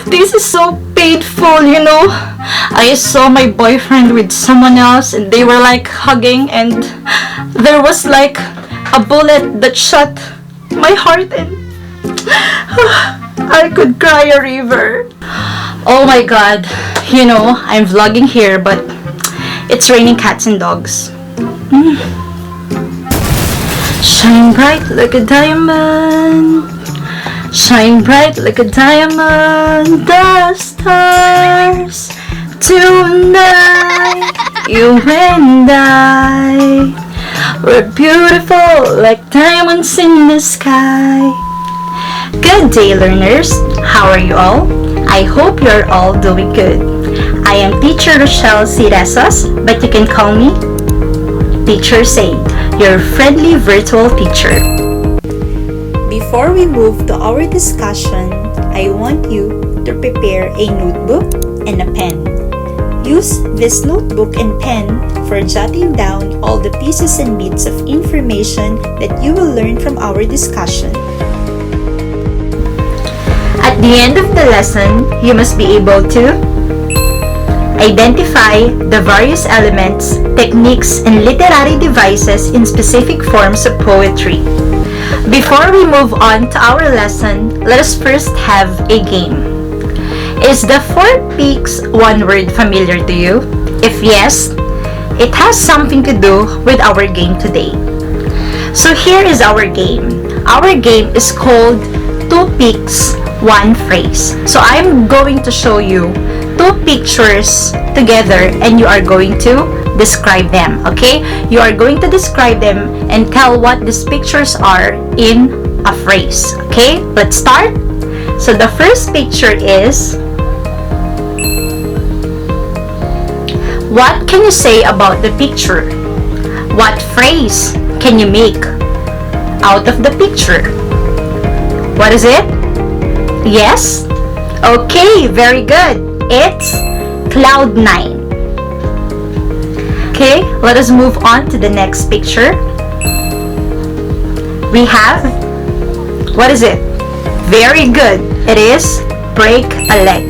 This is so painful, you know. I saw my boyfriend with someone else and they were like hugging, and there was like a bullet that shot my heart, and I could cry a river. Oh my god, you know, I'm vlogging here, but it's raining cats and dogs. Shine bright like a diamond. Shine bright like a diamond. The stars tonight, you and I, we're beautiful like diamonds in the sky. Good day, learners. How are you all? I hope you're all doing good. I am Teacher Rochelle Ciresos, but you can call me Teacher Say, your friendly virtual teacher. Before we move to our discussion, I want you to prepare a notebook and a pen. Use this notebook and pen for jotting down all the pieces and bits of information that you will learn from our discussion. At the end of the lesson, you must be able to identify the various elements, techniques, and literary devices in specific forms of poetry. Before we move on to our lesson, let us first have a game. Is the Four Peaks one word familiar to you? If yes, it has something to do with our game today. So here is our game. Our game is called Two Peaks, One Phrase. So I'm going to show you two pictures together and you are going to describe them, okay? You are going to describe them and tell what these pictures are in a phrase, okay? Let's start. So the first picture is, what can you say about the picture? What phrase can you make out of the picture? What is it? Yes? Okay, very good. It's cloud nine. Okay, let us move on to the next picture. We have, what is it? Very good. It is break a leg.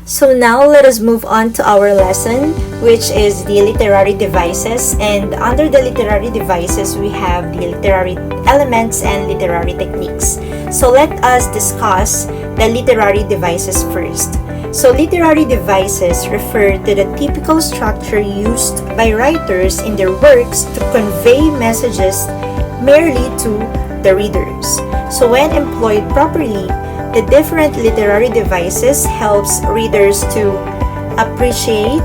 So now let us move on to our lesson, which is the literary devices. And under the literary devices, we have the literary elements and literary techniques. So let us discuss the literary devices first. So literary devices refer to the typical structure used by writers in their works to convey messages merely to the readers. So when employed properly, the different literary devices helps readers to appreciate,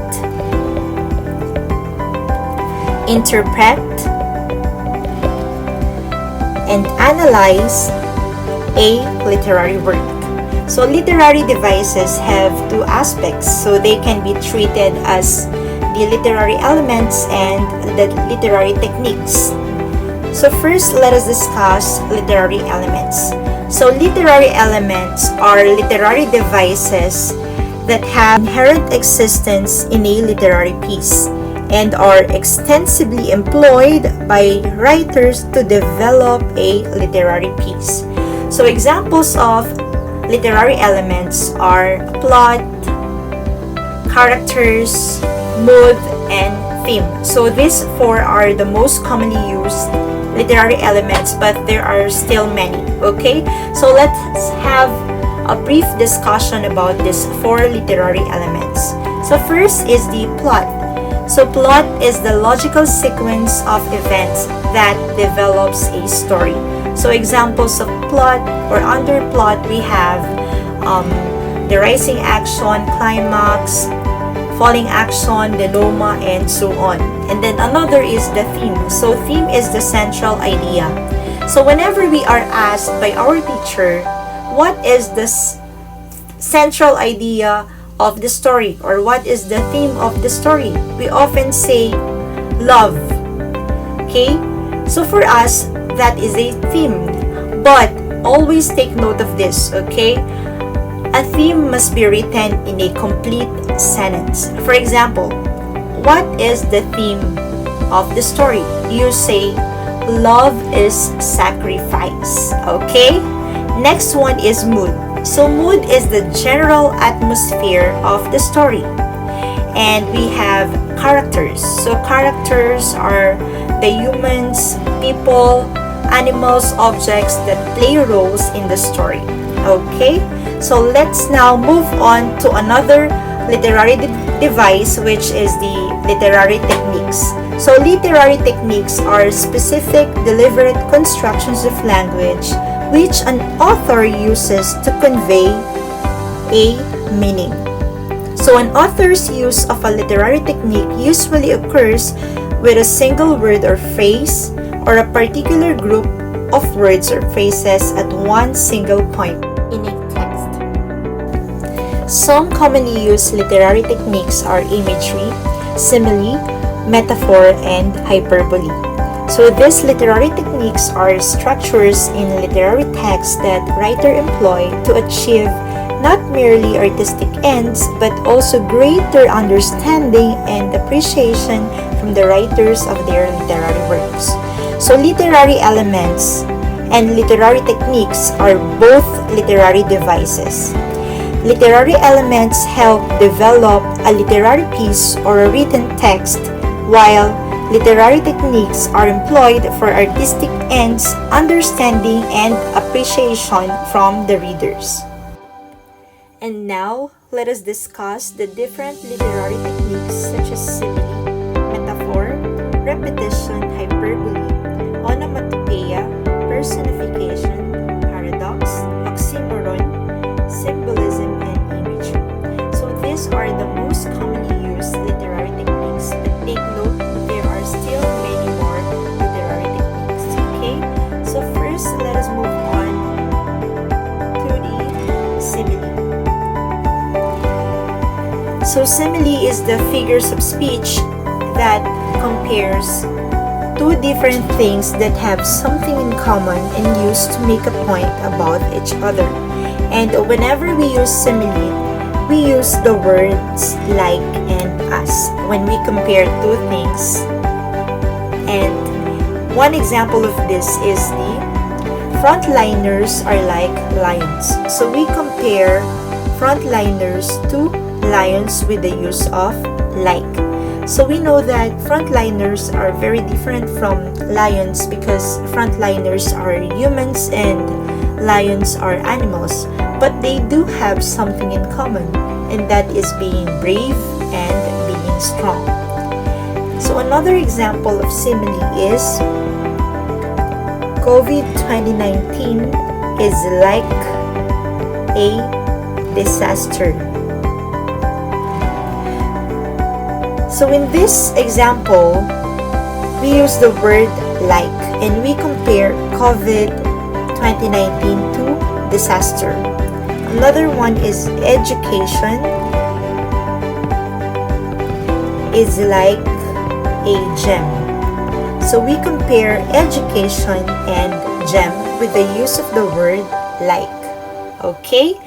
interpret, and analyze a literary work. So literary devices have two aspects, so they can be treated as the literary elements and the literary techniques. So first, let us discuss literary elements. So literary elements are literary devices that have inherent existence in a literary piece and are extensively employed by writers to develop a literary piece. So examples of literary elements are plot, characters, mood, and theme. So these four are the most commonly used literary elements, but there are still many, okay? So let's have a brief discussion about these four literary elements. So first is the plot. So plot is the logical sequence of events that develops a story. So examples of plot or under plot, we have the rising action, climax, falling action, denouement, and so on. And then another is the theme. So theme is the central idea. So whenever we are asked by our teacher, what is the central idea of the story, or what is the theme of the story, we often say love. Okay? So for us, that is a theme. But always take note of this, okay? A theme must be written in a complete sentence. For example, what is the theme of the story? You say, love is sacrifice. Okay? Next one is mood. So mood is the general atmosphere of the story. And we have characters. So characters are the humans, people, animals, objects that play roles in the story. Okay? So let's now move on to another literary device, which is the literary techniques. So literary techniques are specific, deliberate constructions of language which an author uses to convey a meaning. So an author's use of a literary technique usually occurs with a single word or phrase or a particular group of words or phrases at one single point in a text. Some commonly used literary techniques are imagery, simile, metaphor, and hyperbole. So these literary techniques are structures in literary texts that writer employ to achieve not merely artistic ends but also greater understanding and appreciation from the writers of their literary works. So literary elements and literary techniques are both literary devices. Literary elements help develop a literary piece or a written text, while literary techniques are employed for artistic ends, understanding, and appreciation from the readers. And now, let us discuss the different literary techniques such as simile, metaphor, repetition, hyperbole, onomatopoeia, personification, paradox, oxymoron, symbolism, and imagery. So these are the most commonly used literary techniques, but take note there are still many more literary techniques. Okay? So first, let us move on to the simile. So simile is the figures of speech that compares two different things that have something in common and used to make a point about each other. And whenever we use simile, we use the words like and as when we compare two things. And one example of this is the frontliners are like lions. So we compare frontliners to lions with the use of like. So we know that frontliners are very different from lions because frontliners are humans and lions are animals, but they do have something in common, and that is being brave and being strong. So another example of simile is COVID-2019 is like a disaster. So in this example, we use the word like and we compare COVID-2019 to disaster. Another one is education is like a gem. So we compare education and gem with the use of the word like. Okay?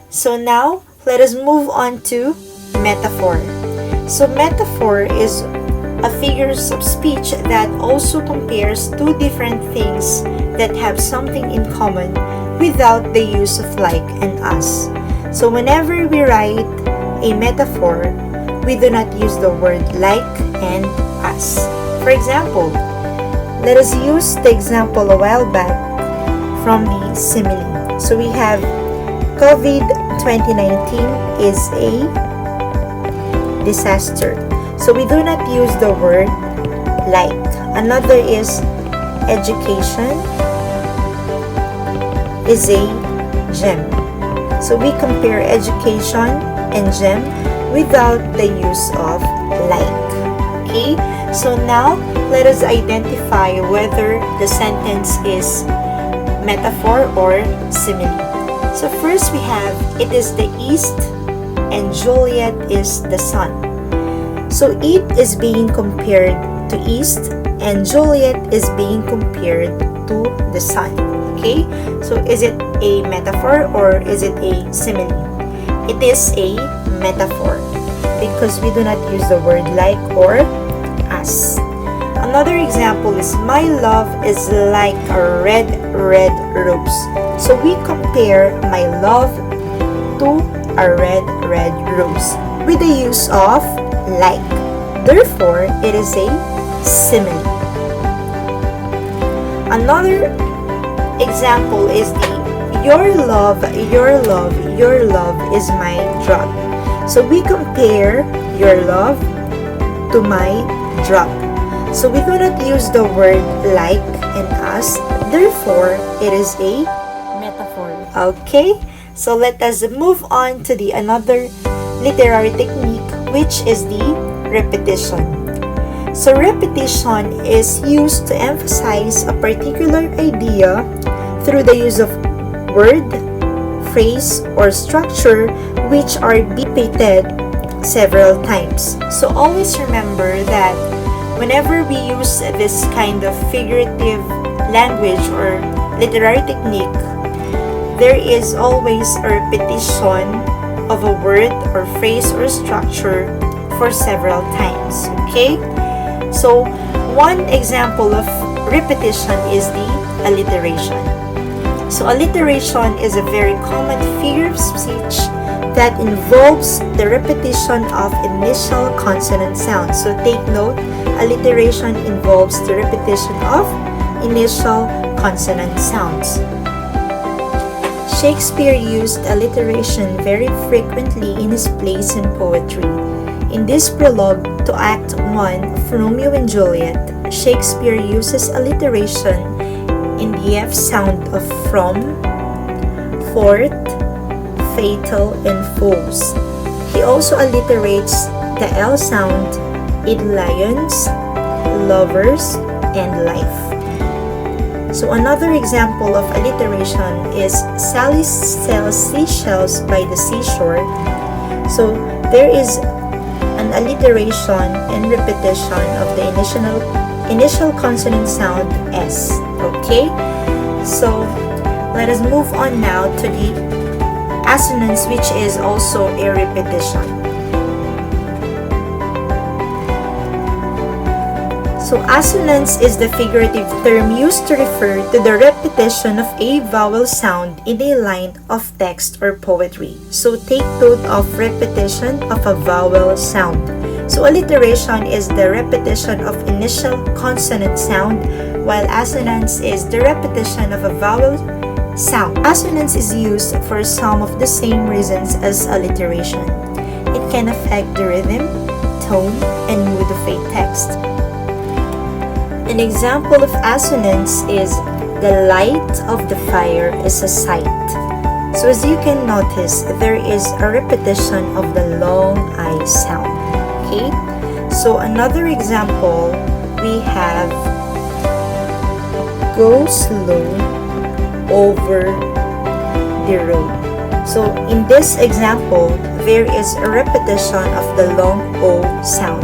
So now, let us move on to metaphor. So metaphor is a figures of speech that also compares two different things that have something in common without the use of like and as. So whenever we write a metaphor, we do not use the word like and as. For example, let us use the example a while back from the simile. So we have COVID-2019 is a disaster. So we do not use the word like. Another is education is a gem. So we compare education and gem without the use of like. Okay? So now, let us identify whether the sentence is metaphor or simile. So first we have, it is the east and Juliet is the sun. So it is being compared to east and Juliet is being compared to the sun. Okay? So is it a metaphor or is it a simile? It is a metaphor because we do not use the word like or as. another example is my love is like a red, red rose. So we compare my love to a red, red rose with the use of like. Therefore, it is a simile. Another example is the your love, your love, your love is my drug. So we compare your love to my drug. So we do not use the word like and as. Therefore, it is a metaphor. Okay? So let us move on to the another literary technique, which is the repetition. So repetition is used to emphasize a particular idea through the use of word, phrase, or structure which are repeated several times. So always remember that whenever we use this kind of figurative language or literary technique, there is always a repetition of a word or phrase or structure for several times. Okay? So one example of repetition is the alliteration. So alliteration is a very common figure of speech that involves the repetition of initial consonant sounds. So take note, alliteration involves the repetition of initial consonant sounds. Shakespeare used alliteration very frequently in his plays and poetry. In this prologue to Act 1 of Romeo and Juliet, Shakespeare uses alliteration in the F sound of from, fort, fatal, and foes. He also alliterates the L sound in lions, lovers, and life. So another example of alliteration is Sally sells seashells by the seashore. So there is an alliteration and repetition of the initial consonant sound S. Okay? So let us move on now to the assonance, which is also a repetition. So assonance is the figurative term used to refer to the repetition of a vowel sound in a line of text or poetry. So take note of repetition of a vowel sound. So alliteration is the repetition of initial consonant sound, while assonance is the repetition of a vowel sound. Assonance is used for some of the same reasons as alliteration. It can affect the rhythm, tone, and mood of a text. An example of assonance is the light of the fire is a sight. So as you can notice, there is a repetition of the long I sound. Okay? So another example, we have go slow over the road. So in this example, there is a repetition of the long O sound.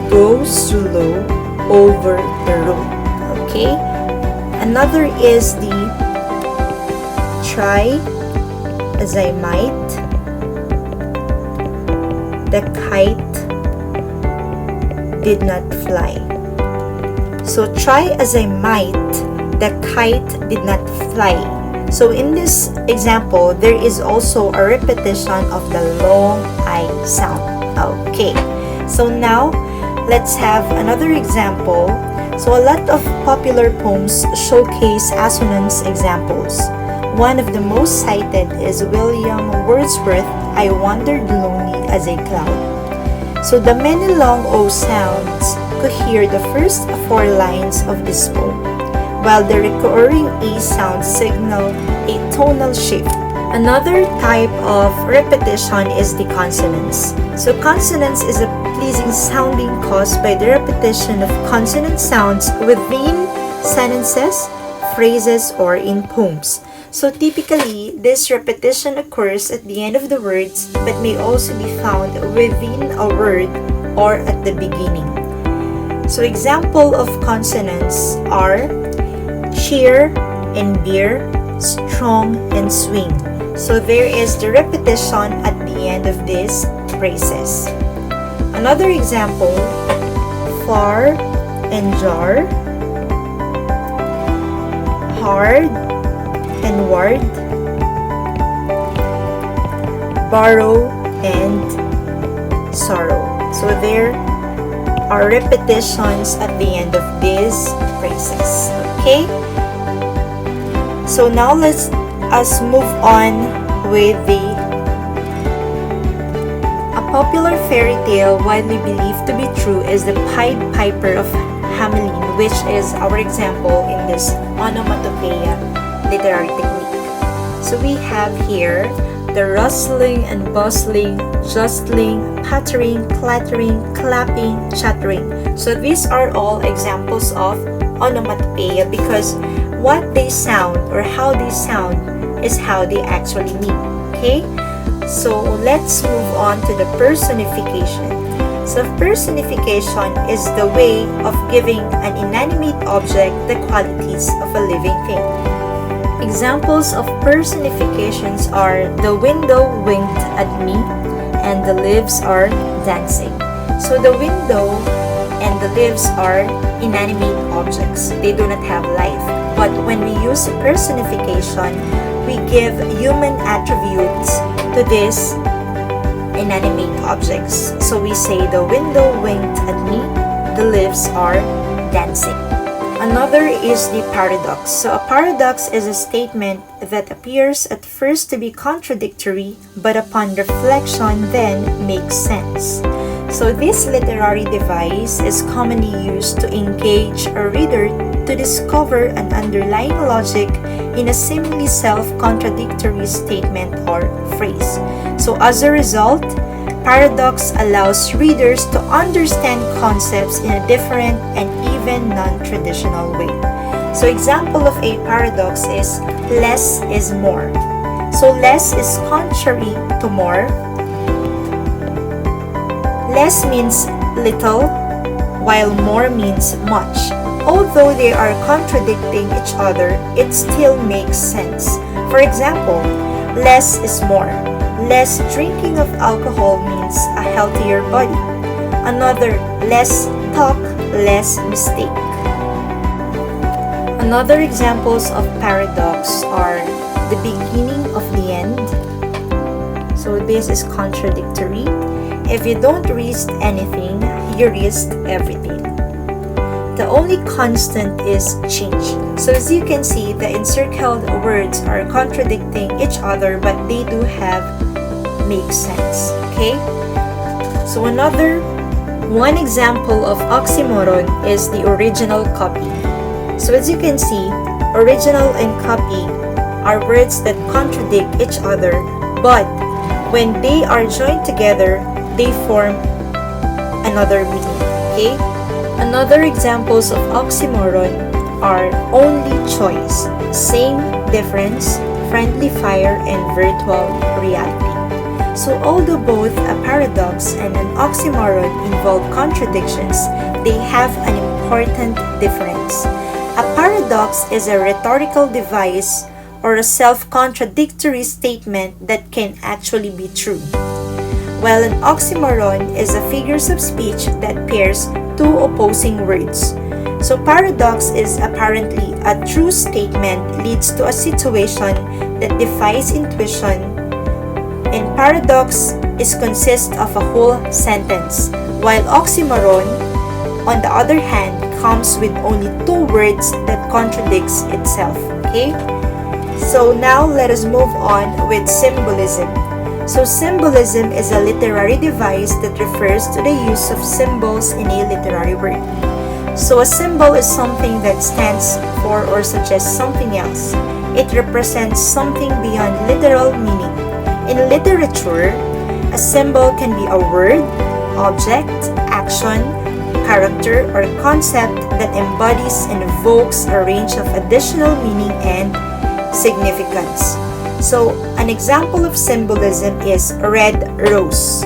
Go slow over the road. Okay? Another is the try as I might, the kite did not fly. So try as I might, the kite did not fly. So in this example, there is also a repetition of the long I sound. Okay, so now let's have another example. So a lot of popular poems showcase assonance examples. One of the most cited is William Wordsworth's I Wandered Lonely as a Cloud. So the many long O sounds cohere the first 4 lines of this poem, while the recurring E sounds signal a tonal shift. Another type of repetition is the consonance. So consonance is a pleasing sounding caused by the repetition of consonant sounds within sentences, phrases, or in poems. So typically, this repetition occurs at the end of the words but may also be found within a word or at the beginning. So example of consonants are cheer and beer, strong and swing. So there is the repetition at the end of these phrases. Another example, far, and jar, hard and ward, borrow and sorrow. So there are repetitions at the end of these phrases. Okay? So now let's move on with a popular fairy tale widely believed to be true is the Pied Piper of Hamelin, which is our example in this onomatopoeia literary technique. So we have here the rustling and bustling, jostling, pattering, clattering, clapping, chattering. So these are all examples of onomatopoeia because what they sound or how they sound is how they actually mean. Okay? So let's move on to the personification. So personification is the way of giving an inanimate object the qualities of a living thing. Examples of personifications are the window winked at me and the leaves are dancing. So the window and the leaves are inanimate objects. They do not have life. But when we use personification, we give human attributes to these inanimate objects. So we say the window winked at me, the leaves are dancing. Another is the paradox. So a paradox is a statement that appears at first to be contradictory, but upon reflection then makes sense. So this literary device is commonly used to engage a reader to discover an underlying logic in a seemingly self-contradictory statement or phrase. So as a result, paradox allows readers to understand concepts in a different and even non-traditional way. So example of a paradox is less is more. So less is contrary to more. Less means little, while more means much. Although they are contradicting each other, it still makes sense. For example, less is more. Less drinking of alcohol means a healthier body. Another, less talk, less mistake. Another examples of paradox are the beginning of the end. So this is contradictory. If you don't risk anything, you risk everything. The only constant is change. So as you can see, the encircled words are contradicting each other, but they do make sense. Okay? So one example of oxymoron is the original copy. So as you can see, original and copy are words that contradict each other, but when they are joined together, they form another meaning. Okay? Another examples of oxymoron are only choice, same difference, friendly fire, and virtual reality. So although both a paradox and an oxymoron involve contradictions, they have an important difference. A paradox is a rhetorical device or a self-contradictory statement that can actually be true, while an oxymoron is a figure of speech that pairs two opposing words. So paradox is apparently a true statement leads to a situation that defies intuition, and paradox consists of a whole sentence, while oxymoron, on the other hand, comes with only two words that contradicts itself. Okay? So now let us move on with symbolism. So symbolism is a literary device that refers to the use of symbols in a literary work. So a symbol is something that stands for or suggests something else. It represents something beyond literal meaning. In literature, a symbol can be a word, object, action, character, or concept that embodies and evokes a range of additional meaning and significance. So, an example of symbolism is red rose.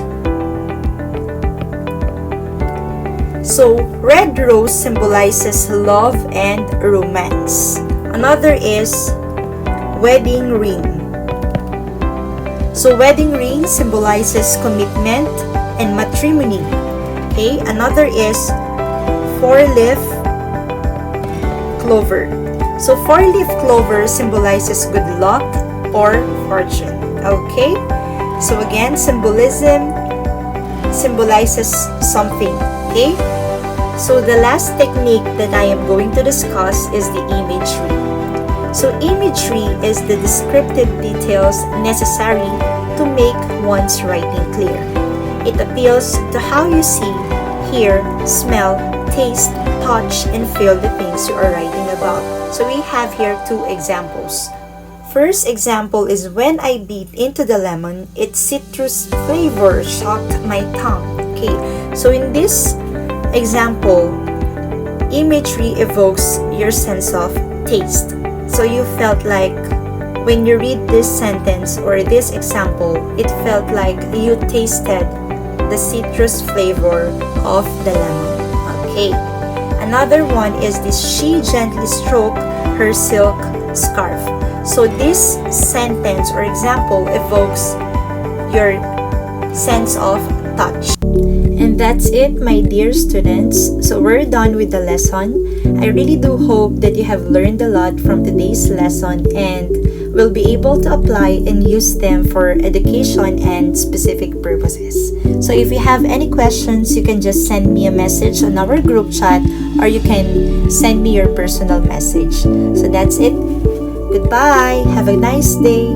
So, red rose symbolizes love and romance. Another is wedding ring. So, wedding ring symbolizes commitment and matrimony. Okay, another is four-leaf clover. So 4-leaf clover symbolizes good luck or fortune. Okay? So again, symbolism symbolizes something. Okay? So the last technique that I am going to discuss is the imagery. So imagery is the descriptive details necessary to make one's writing clear. It appeals to how you see, hear, smell, taste, touch, and feel the things you are writing about. So we have here 2 examples. First example is when I bit into the lemon, its citrus flavor shocked my tongue. Okay, so in this example, imagery evokes your sense of taste. So you felt like when you read this sentence or this example, it felt like you tasted the citrus flavor of the lemon. Okay. Another one is this: she gently stroked her silk scarf. So this sentence or example evokes your sense of touch. And that's it, my dear students. So we're done with the lesson. I really do hope that you have learned a lot from today's lesson and will be able to apply and use them for education and specific purposes. So if you have any questions, you can just send me a message on our group chat, or you can send me your personal message. So that's it. Goodbye. Have a nice day.